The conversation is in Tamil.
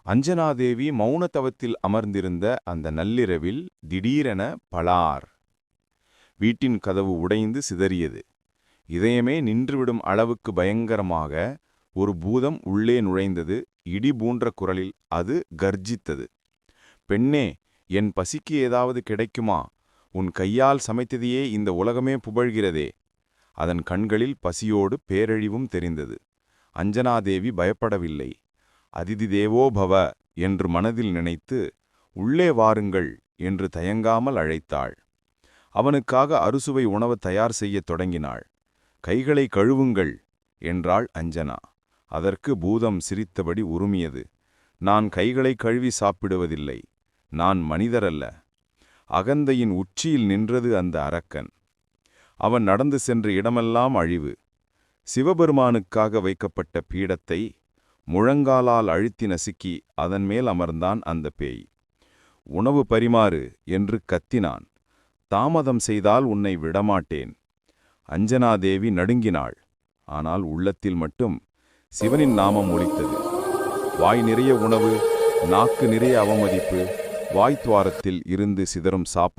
அஞ்சனாதேவி மௌன தவத்தில் அமர்ந்திருந்த அந்த நள்ளிரவில் திடீரென பளார்! வீட்டின் கதவு உடைந்து சிதறியது. இதயமே நின்றுவிடும் அளவுக்கு பயங்கரமாக ஒரு பூதம் உள்ளே நுழைந்தது. இடி பூன்ற குரலில் அது கர்ஜித்தது. பெண்ணே, என் பசிக்கு ஏதாவது கிடைக்குமா? உன் கையால் சமைத்ததையே இந்த உலகமே புகழ்கிறதே. அதன் கண்களில் பசியோடு பேரழிவும் தெரிந்தது. அஞ்சனாதேவி பயப்படவில்லை. அதிதி தேவோ பவ என்று மனதில் நினைத்து, உள்ளே வாருங்கள் என்று தயங்காமல் அழைத்தாள். அவனுக்காக அறுசுவை உணவு தயார் செய்யத் தொடங்கினாள். கைகளை கழுவுங்கள் என்றாள் அஞ்சனா. அதற்கு பூதம் சிரித்தபடி உருமியது. நான் கைகளை கழுவி சாப்பிடுவதில்லை. நான் மனிதரல்ல. அகந்தையின் உச்சியில் நின்றது அந்த அரக்கன். அவன் நடந்து சென்ற இடமெல்லாம் அழிவு. சிவபெருமானுக்காக வைக்கப்பட்ட பீடத்தை முழங்காலால் அழுத்தி நசுக்கி அதன் மேல் அமர்ந்தான் அந்த பேய். உணவு பரிமாறு என்று கத்தினான். தாமதம் செய்தால் உன்னை விடமாட்டேன். அஞ்சனாதேவி நடுங்கினாள். ஆனால் உள்ளத்தில் மட்டும் சிவனின் நாமம் ஒலித்தது. வாய் நிறைய உணவு, நாக்கு நிறைய அவமதிப்பு, வாய்த்துவாரத்தில் இருந்து சிதறும் சாப்